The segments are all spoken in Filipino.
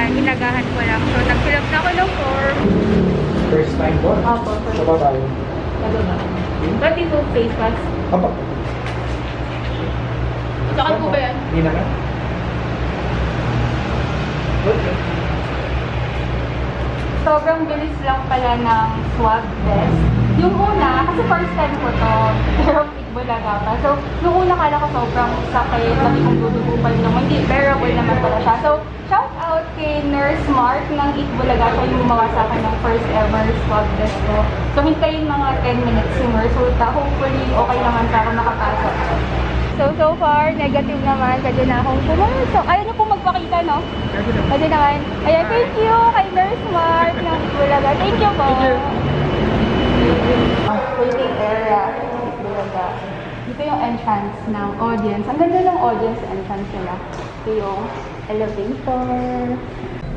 yan, inagahan ko lang. So, nag-fill up na ako ng form. First time po? Opo. Sa babae? Sa babae. Pati po face mask. Apa? Saan po ba yan? Hindi na ka? Okay. Sobrang bilis lang pala ng swab test. Yung una, kasi first time ko to, pero Itbulaga pa. So, yung una kala ko sobrang sakit, lagi kong dudugo pa yun. Hindi, bearable naman pala siya. So, shout out kay Nurse Mark ng Itbulaga. Siya yung gumawa sa akin ng first ever swab test ko. So, hintayin mga 10 minutes yung resulta. Hopefully, okay naman para makapasok. So far, negative naman. Pwede na akong pumasok. Ayaw niyo po magpakita, no? Pwede naman. Ayan, thank you kay Nurse Mark ng Itbulaga. Thank you po. Waiting area. Itbulaga. Dito yung entrance ng audience. Ang ganda ng audience entrance nila. Ito yung elevator.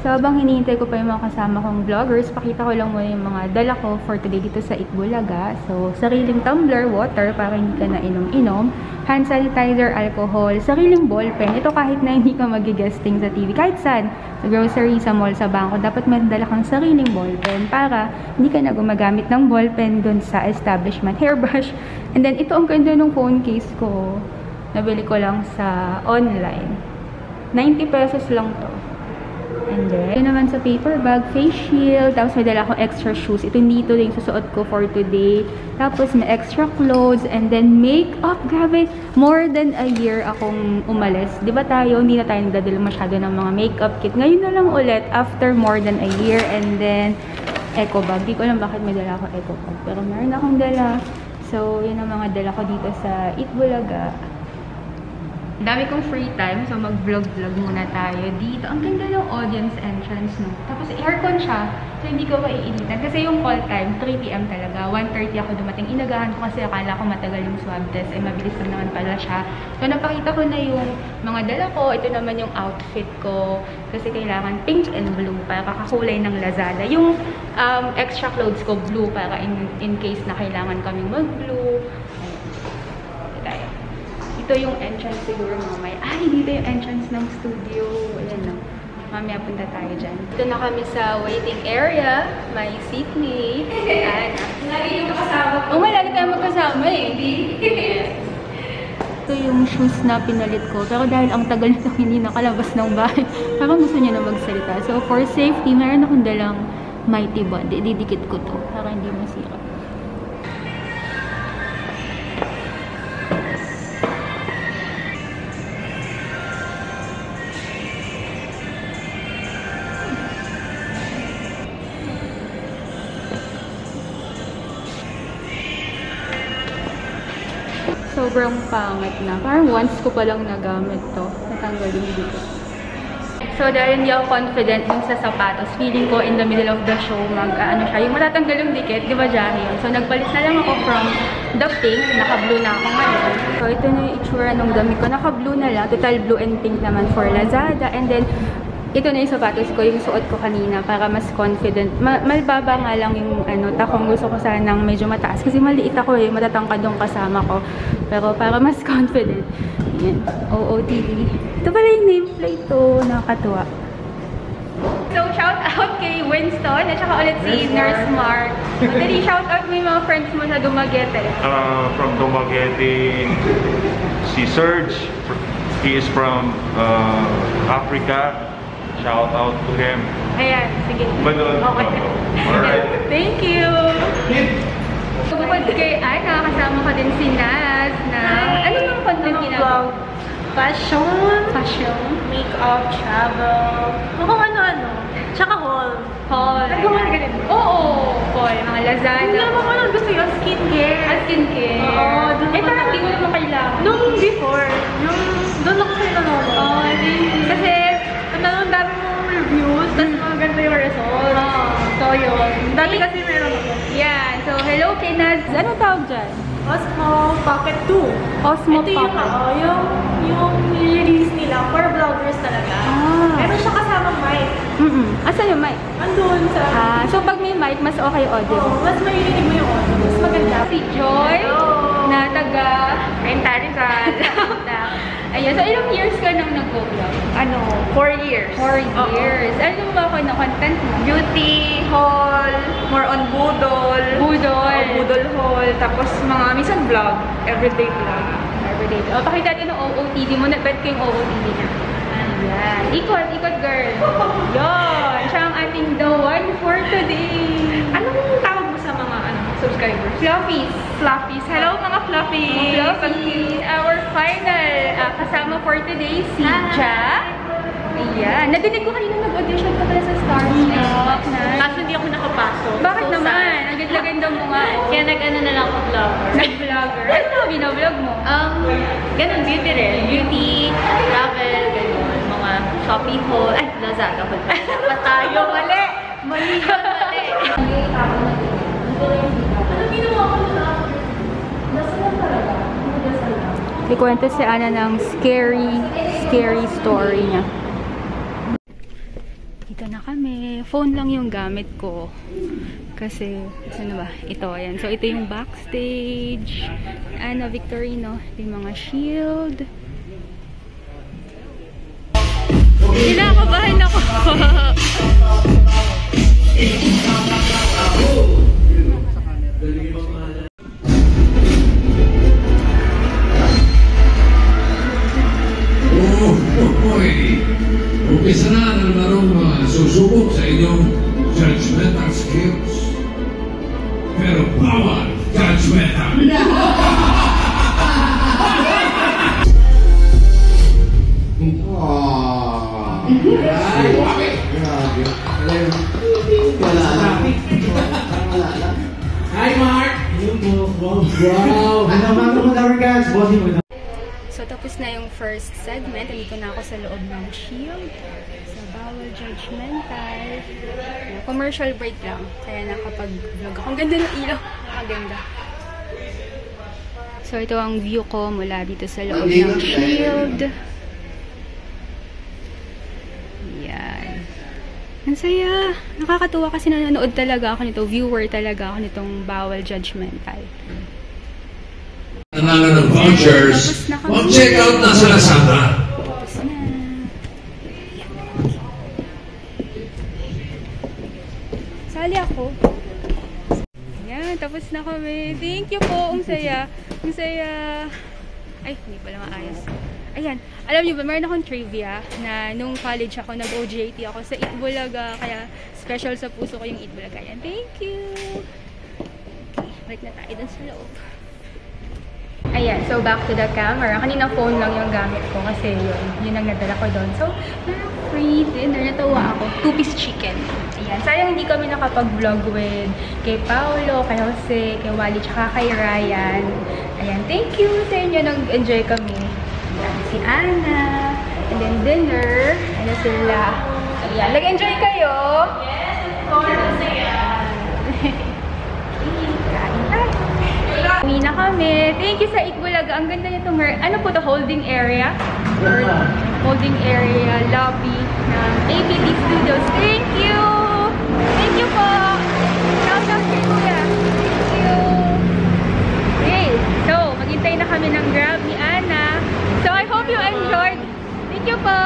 So, habang hinihintay ko pa yung mga kasama kong vloggers, pakita ko lang muna yung mga dala ko for today dito sa Itbulaga. So, sariling tumbler, water para hindi ka na inom-inom, hand sanitizer, alcohol, sariling ballpen. Ito kahit na hindi ka magigesting sa TV, kahit saan, sa grocery, sa mall, sa bangko, dapat may dala kang sariling ballpen para hindi ka na gumagamit ng ballpen dun sa establishment. Hairbrush. And then, ito ang ganda ng phone case ko. Nabili ko lang sa online. 90 pesos lang to. And then, ito naman sa paper bag, face shield, tapos may dala akong extra shoes. Ito dito yung susuot ko for today. Tapos may extra clothes, and then makeup. Grabe, more than a year akong umalis. Di ba tayo, hindi na tayo nagdadala masyado ng mga makeup kit. Ngayon na lang ulit, after more than a year. And then, eco bag. Di ko alam bakit may dala ako eco bag. Pero meron akong dala. So, yun ang mga dala ko dito sa Itbulaga. Dami kong free time, so mag-vlog-vlog muna tayo dito. Ang ganda ng audience entrance, no? Tapos aircon siya, so hindi ko maiinitan. Kasi yung call time, 3 PM talaga. 1:30 ako dumating. Inagahan ko kasi akala ko matagal yung swab test. Ay, mabilis lang naman pala siya. So, napakita ko na yung mga dala ko. Ito naman yung outfit ko. Kasi kailangan pink and blue para kakakulay ng Lazada. Yung extra clothes ko, blue, para in case na kailangan kaming mag-blue. Ito yung entrance siguro mamaya. Ay, dito yung entrance ng studio. Ayan, no? Mamaya punta tayo dyan. Dito na kami sa waiting area. May seatmate. Ayan. Lagi yung kasama. Oo, lagi tayo magkasama eh. Ito yung shoes na pinalit ko. Pero dahil ang tagal nito hindi nakalabas ng bahay, parang gusto niya na magsalita. So, for safety, meron akong dalang Mighty Bond. Didikit ko to para hindi masira. Sobrang pangit na. Parang once ko palang nagamit to. Natanggal yung dito. So, dahil hindi ako confident yung sa sapatos, feeling ko in the middle of the show, ano siya, yung matatanggal yung dikit, di ba, Jahi yun? So, nagpalit na lang ako from the pink, naka-blue na ako ngayon. So, ito na yung itsura ng damit ko. Naka-blue na lang, total blue and pink naman for Lazada. And then, ito na yung sapatos ko, yung suot ko kanina para mas confident. Malbaba nga lang yung takong gusto ko sanang medyo mataas. Kasi maliit ako eh, matatangkad yung kasama ko. Pero para mas confident. Yan, OOTD. Ito pala yung nameplate to, nakakatuwa. So, shout out kay Winston at saka ulit si Nurse Mark. Dali, shout out mo yung mga friends mo sa Dumaguete. From Dumaguete, si Serge. He is from Africa. Shout out to him. Ayan, sige. Okay. Alright. Thank you. Bukod kay nakakasama ko din si Naz na, ano yung content ginagawa? Fashion, makeup, travel, kung ano-ano. Tsaka haul. Nagawa ka din? Oo, haul. Mga Lazada. Hindi naman ko lang gusto yung skincare. Skincare. Oo. Parang di mo naman kailangan. Nung before, doon ako sa nanonood. Kasi, ang dami mong reviews, tapos mga ganito yung results. So, yun. Dati kasi meron ako. Yan. So, hello kay Naz. Anong tawag dyan? Osmo Pocket 2. Osmo Ito Pocket. yung release nila for vloggers talaga. Meron siya kasama mic. Asan yung mic? Andun sa... So pag may mic, mas okay yung audio. Oo, mas maririnig mo yung audio. Mas maganda. Si Joy, Hello. na taga Renta Rizal. Ayan, so ilang years ka nang nag-vlog? 4 years. 4 years. Ano ba ako na content mo? Beauty, haul, more on budol. Budol. Budol haul. Tapos minsan vlog. Everyday vlog. Everyday. O, pakita natin yung OOTD mo. Bet ko yung OOTD niya. Ayan. Ikot, ikot girl. Yun. Siya ang ating the one for today. Anong tawag mo sa mga subscribers? Fluffies. Fluffies. Hello mga fluffies! Fluffies. Our final kasama for today, si Ja. Ayan. Nadinig ko kanina nag-audition ka pala sa Stars Next. Kaso hindi ako nakapasok. Bakit So, naman? Ang ganda-ganda mo nga. Kaya nag-ano na lang ako vlogger. Nag-vlogger. Ano na binablog mo? Ganun, beauty rin. Beauty, travel, ganun. Mga Shopee haul. Ay, Lazada haul. Dapat tayo. Mali! Mali yun, mali. Ano ginawa ko na? Nasaan lang talaga? Ikwento si Ana ng scary story niya. Dito na kami. Phone lang yung gamit ko. Kasi, ano ba? Ito, ayan. So, ito yung backstage. Ana Victorino. Ito yung mga shield. Kinakabahan ako. Umpisa na ang larong susubok sa inyong judgmental skills. Pero bawal judgmental. Hi, Mark! Wow! Ano mga guys? Bossing mo. So, tapos na yung first segment. Andito na ako sa loob ng shield. So, bawal judgmental. Commercial break lang. Kaya nakapag-vlog ako. Ang ganda ng ilaw. Ang ganda. So, ito ang view ko mula dito sa loob ng shield. Yan. Ang saya. Nakakatuwa kasi nanonood talaga ako nito. Viewer talaga ako nitong bawal judgmental. Nangalan ng vouchers, mag-check out na sa Lazada. Tapos na. Sali ako. Ayan, tapos na kami. Thank you po. Ang saya. Ang saya. Ay, hindi pala maayos. Ayan. Alam niyo ba, meron akong trivia na nung college ako, nag-OJT ako sa Itbulaga. Kaya special sa puso ko yung Itbulaga. Ayan, thank you. Okay, balik na tayo dun sa loob. Ayan, so back to the camera. Kanina phone lang yung gamit ko kasi yun ang nadala ko doon. So, free dinner. Natawa ako. 2-piece chicken. Ayan. Sayang hindi kami nakapag-vlog with kay Paolo, kay Jose, kay Wally, tsaka kay Ryan. Ayan, thank you sa inyo. Nag-enjoy kami. Ayan, si Ana. And then dinner. Ano sila? Ayan, nag-enjoy kayo? Yes, of course. Kain tayo. Uwi na kami. Thank you sa Itbulaga. Ang ganda nito. Ano po to? Holding area? Or holding area lobby ng ABB Studios. Thank you! Thank you po! Shout out kay Kuya. Thank you! Okay. So, maghintay na kami ng Grab ni Ana. So, I hope you enjoyed. Thank you po!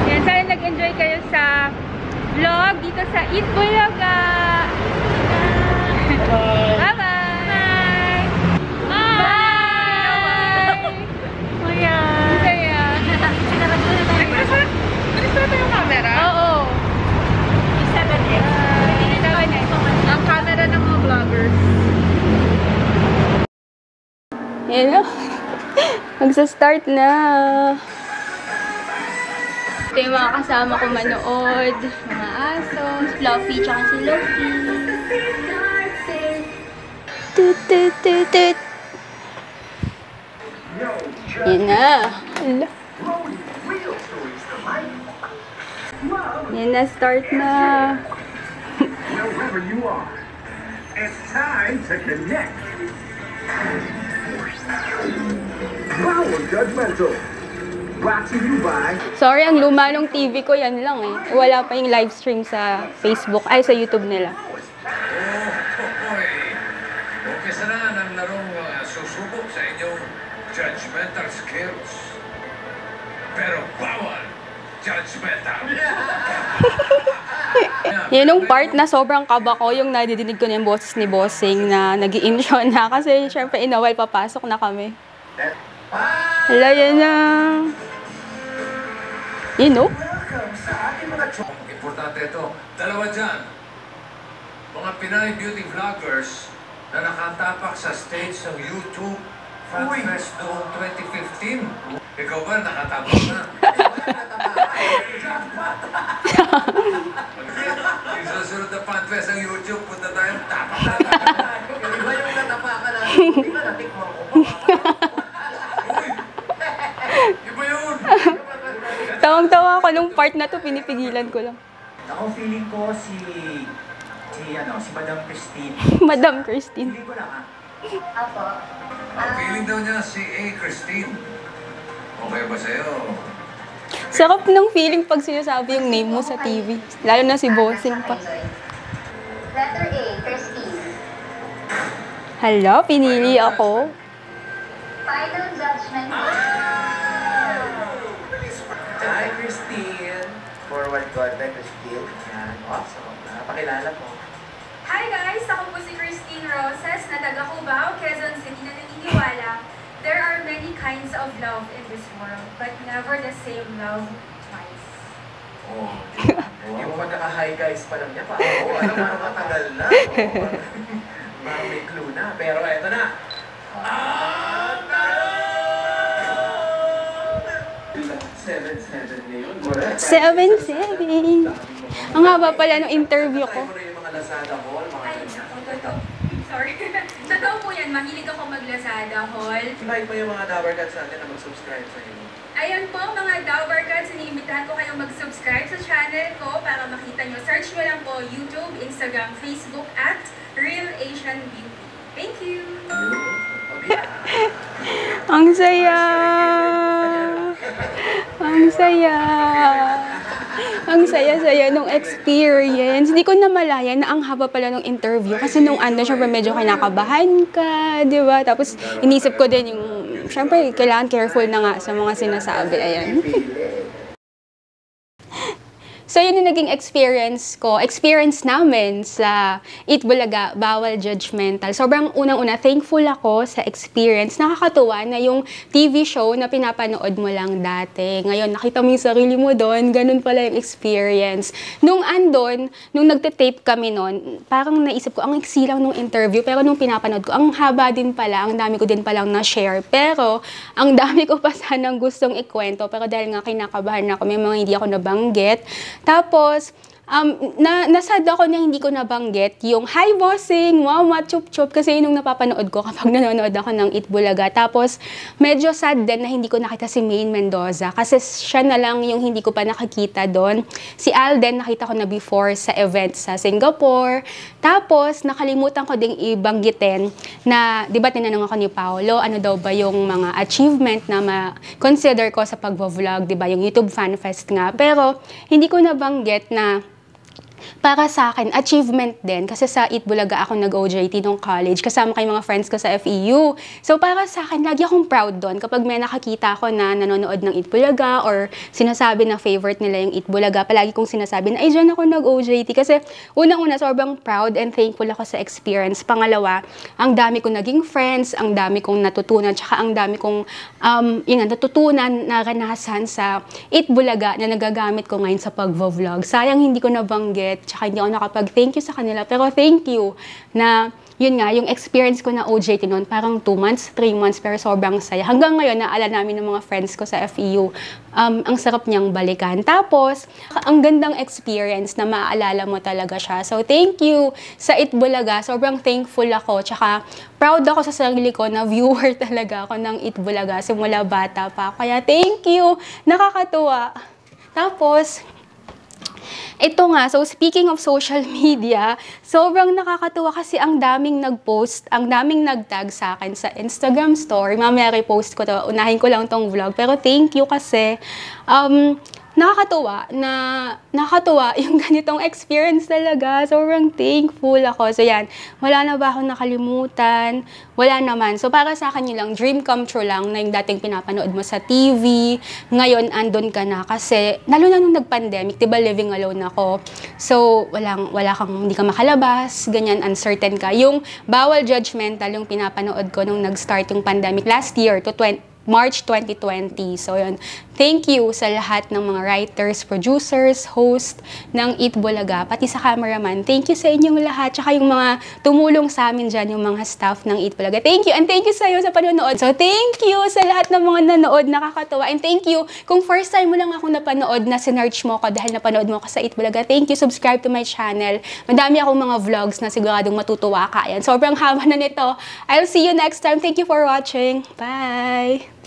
Yan. Sana nag-enjoy kayo sa vlog dito sa Itbulaga. Bye-bye! Oo. 7X. Ang camera ng mga vloggers. Yan na. Magsa-start na. Ito yung mga kasama ko manood. Mga aso. Fluffy tsaka si Loki. Tut, tut, tut, tut. Yan na. Ala. Yan na, start na. Wherever you are, it's time to connect. Power Judgmental. Brought to you by... Sorry, ang luma ng TV ko, yan lang eh. Wala pa yung live stream sa Facebook, ay sa YouTube nila. Umpisa na ang larong susubok sa inyong judgmental skills. pero bawal judgmental. Yun yung part na sobrang kaba ko, yung nadidinig ko na yung boses ni Bossing na nag-i-intro na. Kasi syempre inawal, papasok na kami. Hala, yan na. You know? Importante ito. Dalawa dyan. Mga Pinay beauty vloggers na nakatapak sa stage ng YouTube Fan Fest noong 2015. Ikaw ba nakatapak na? Yung susunod na Fan Fest ng YouTube, punta tayo, tapak na. Iba yung natapakan na. Di ba natikman ko? Uy! Iba yun! Tawang-tawa ako nung part na to, pinipigilan ko lang. Ako feeling ko si Madam Christine. Madam Christine. Feeling ko lang Apo. Ang feeling daw niya si A. Christine. Okay ba sa'yo? Sarap ng feeling pag sinasabi yung name mo sa TV. Lalo na si Bossing pa. Letter A, Christine. Hala, pinili ako. Final judgment. Hi, Christine. Forward contact, Christine. Yan. Awesome. Napakilala mo. Hi guys! Ako po si Christine Roses na taga Cubao, Quezon City na naniniwala. There are many kinds of love in this world, but never the same love twice. Oh, yung pagkaka-hi guys pa lang niya pa. Oo, parang matagal na. Parang may clue na. Pero eto na. 7-7 ngayon. 7-7. Ang haba pala ng interview ko. Yung mga Lazada Hall, mga Ay, ganyan. totoo. Sorry. Totoo po yan. Mahilig ako mag-Lazada Hall. Invite mo yung mga Dabarcats natin na mag-subscribe sa iyo. Ayan po mga Dabarcats, iniimbitahan ko kayong mag-subscribe sa channel ko para makita nyo. Search mo lang po YouTube, Instagram, Facebook at Real Asian Beauty. Thank you! Ang saya! Ang saya! Ang saya-saya nung experience. Hindi ko namalayan na ang haba pala nung interview. Kasi nung ano, syempre medyo kinakabahan ka, di ba? Tapos inisip ko din yung, syempre kailangan careful na nga sa mga sinasabi. Ayan. So, yun yung naging experience namin sa Eat Bulaga, Bawal Judgmental. Sobrang unang-una, thankful ako sa experience. Nakakatuwa na yung TV show na pinapanood mo lang dati. Ngayon, nakita mo yung sarili mo doon, ganun pala yung experience. Nung nagtitape kami noon, parang naisip ko, ang iksi lang nung interview, pero nung pinapanood ko, ang haba din pala, ang dami ko din palang na-share. Pero, ang dami ko pa sanang gustong ikwento, pero dahil nga kinakabahan ako, may mga hindi ako nabanggit. Tapos, nasad ako na hindi ko nabanggit yung Hi Bossing, Mama, Chup Chup, kasi yun yung napapanood ko kapag nanonood ako ng Eat Bulaga. Tapos, medyo sad din na hindi ko nakita si Maine Mendoza kasi siya na lang yung hindi ko pa nakikita doon. Si Alden, nakita ko na before sa event sa Singapore. Tapos, nakalimutan ko ding ibanggitin na, di ba tinanong ako ni Paolo, ano daw ba yung mga achievement na ma-consider ko sa pag-vlog, di ba, yung YouTube Fan Fest nga. Pero, hindi ko nabanggit na para sa akin, achievement din. Kasi sa Eat Bulaga ako nag-OJT nung college. Kasama kay mga friends ko sa FEU. So para sa akin, lagi akong proud doon. Kapag may nakakita ko na nanonood ng Eat Bulaga or sinasabi na favorite nila yung Eat Bulaga, palagi kong sinasabi na, ay, dyan ako nag-OJT. Kasi unang-una, sobrang proud and thankful ako sa experience. Pangalawa, ang dami kong naging friends, ang dami kong natutunan, tsaka ang dami kong natutunan, naranasan sa Eat Bulaga na nagagamit ko ngayon sa pag-vlog. Sayang hindi ko nabanggit, tsaka hindi ako nakapag-thank you sa kanila. Pero thank you na, yun nga, yung experience ko na OJT noon, parang 2 months, 3 months, pero sobrang saya. Hanggang ngayon, naala namin ng mga friends ko sa FEU, ang sarap niyang balikan. Tapos, ang gandang experience na maaalala mo talaga siya. So, thank you sa Eat Bulaga. Sobrang thankful ako. Tsaka, proud ako sa sarili ko na viewer talaga ako ng Eat Bulaga simula bata pa. Kaya, thank you! Nakakatuwa. Tapos, ito nga, so speaking of social media, sobrang nakakatuwa kasi ang daming nag-post, ang daming nag-tag sa akin sa Instagram story. Mamaya repost ko to, unahin ko lang tong vlog. Pero thank you kasi nakakatuwa yung ganitong experience talaga. Sobrang thankful ako. So yan, wala na ba akong nakalimutan? Wala naman. So para sa akin yun lang, dream come true lang na yung dating pinapanood mo sa TV. Ngayon, andun ka na. Kasi, lalo na nung nag-pandemic, diba living alone ako. So, hindi ka makalabas, ganyan, uncertain ka. Yung bawal judgmental yung pinapanood ko nung nag-start yung pandemic last year to March 2020. So, yun. Thank you sa lahat ng mga writers, producers, host ng Eat Bulaga, pati sa cameraman. Thank you sa inyong lahat. Tsaka yung mga tumulong sa amin dyan, yung mga staff ng Eat Bulaga. Thank you. And thank you sa'yo sa panonood. So, thank you sa lahat ng mga nanood. Nakakatawa. And thank you kung first time mo lang ako napanood na sinearch mo ko dahil napanood mo ko sa Eat Bulaga. Thank you. Subscribe to my channel. Madami akong mga vlogs na siguradong matutuwa ka. Ayan. Sobrang haba na nito. I'll see you next time. Thank you for watching. Bye!